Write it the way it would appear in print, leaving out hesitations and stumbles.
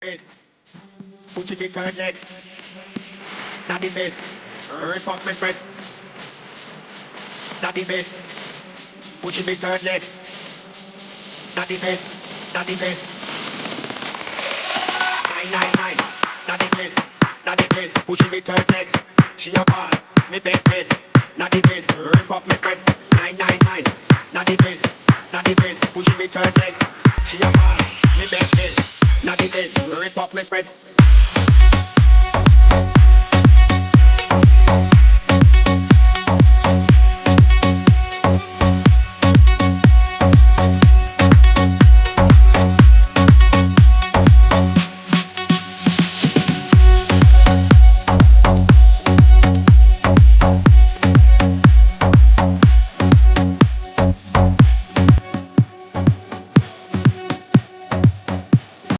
bed, put it in turn leg, not the bed, rip off my spread, not the bed, put it in turn leg, not the bed, not the bed, 999, not the bed, not the bed, put it in turn leg, she a ball, me bed, not the bed, rip off my spread, 999, not the bed, not the bed, put it in turn leg, she a ball, me bed, not the bed, rip off my spread.